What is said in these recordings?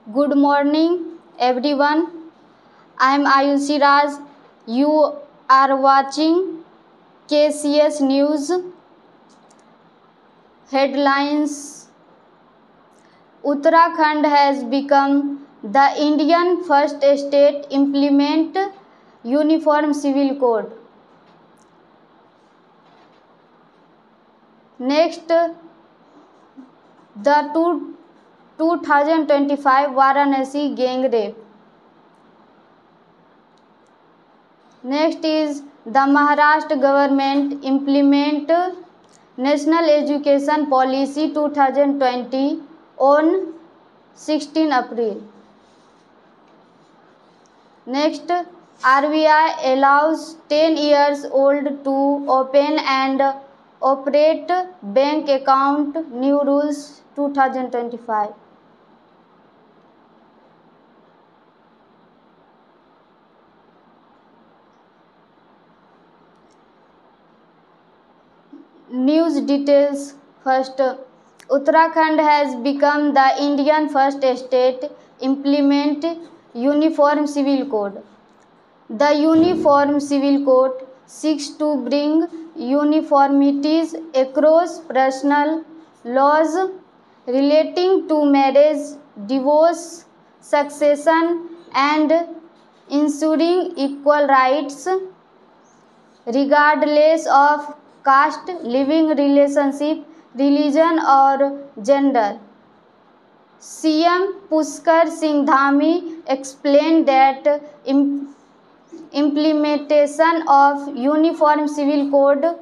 Good morning, everyone. I am Ayushi Raj. You are watching KCS News. Headlines: Uttarakhand has become the Indian first state implement Uniform Civil Code. Next, the 2025 Varanasi gang rape. Next is the Maharashtra government implement National Education Policy 2020 on 16 April. Next, RBI allows 10 years old to open and operate bank account. New rules 2025. News details. First, Uttarakhand has become the Indian first state implement Uniform Civil Code. The Uniform Civil Code seeks to bring uniformities across personal laws relating to marriage, divorce, succession, and ensuring equal rights regardless of caste, living relationship, religion, or gender. CM Pushkar Singh Dhami explained that implementation of Uniform Civil Code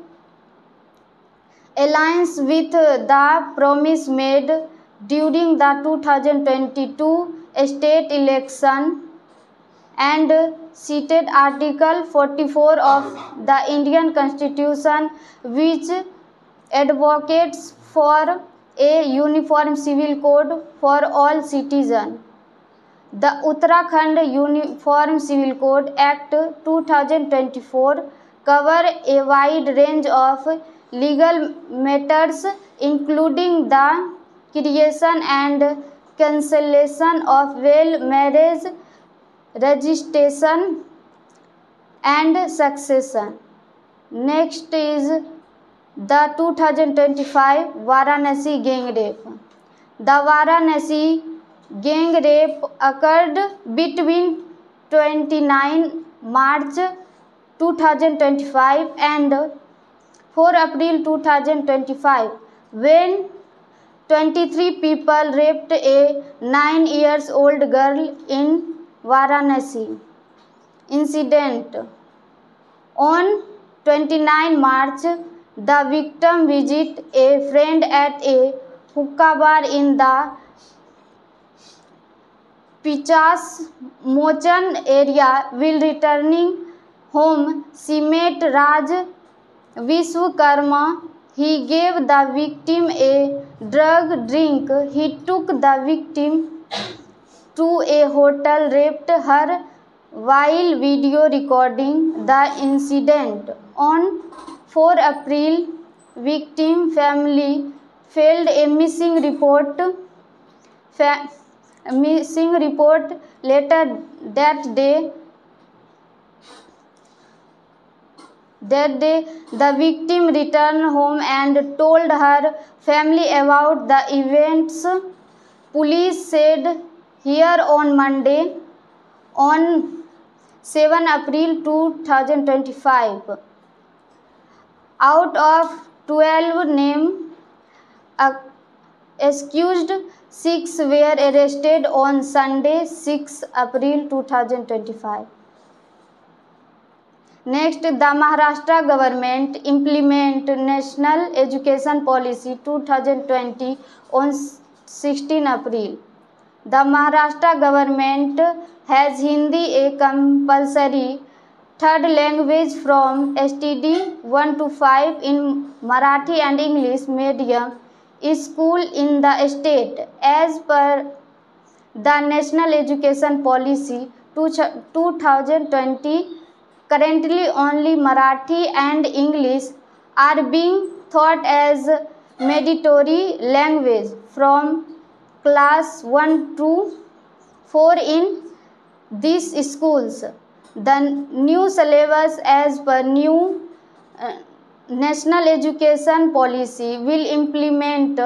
aligns with the promise made during the 2022 state election and cited Article 44 of the Indian Constitution, which advocates for a uniform civil code for all citizens. The Uttarakhand Uniform Civil Code Act 2024 cover a wide range of legal matters, including the creation and cancellation of will, marriage, registration, and succession. Next is the 2025 Varanasi gang rape. The Varanasi gang rape occurred between 29 March 2025 and 4 April 2025 when 23 people raped a 9-year-old girl in Varanasi. Incident: on 29 March, the victim visited a friend at a hookah bar in the Pichas Mochan area. While returning home, she met Raj Vishwakarma. He gave the victim a drug drink. He took the victim to a hotel, raped her while video recording the incident. On 4 April, victim family filed a missing report. Later that day, the victim returned home and told her family about the events. Police said here on Monday, on 7 April 2025, out of 12 named accused, 6 were arrested on Sunday, 6 April 2025. Next, the Maharashtra government implement National Education Policy 2020 on 16 April. The Maharashtra government has Hindi a compulsory third language from STD 1 to 5 in Marathi and English medium school in the state. As per the National Education Policy 2020, currently only Marathi and English are being taught as mandatory language from class 1 to 4 in these schools. The new syllabus as per new National Education Policy will implement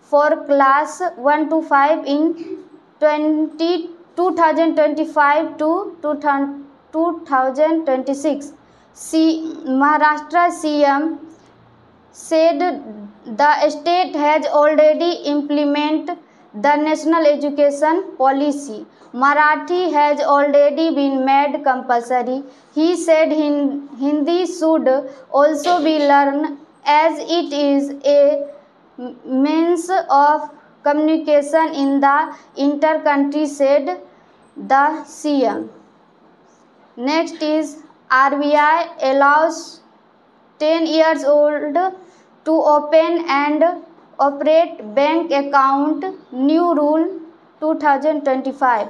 for class 1 to 5 in 2025 to 2026. Maharashtra CM said the state has already implemented the National Education Policy. Marathi has already been made compulsory. He said Hindi should also be learned as it is a means of communication in the inter-country, said the CM. Next is RBI allows 10 years old to open and operate bank account. New rule 2025.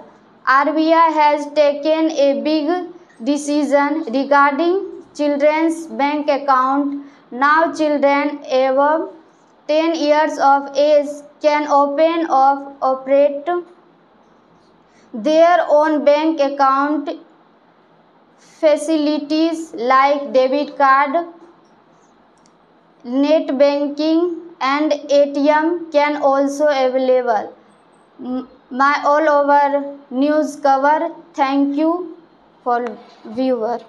RBI has taken a big decision regarding children's bank account. Now children above 10 years of age can open or operate their own bank account. Facilities like debit card, net banking and ATM can also available. My all over news cover. Thank you for viewer.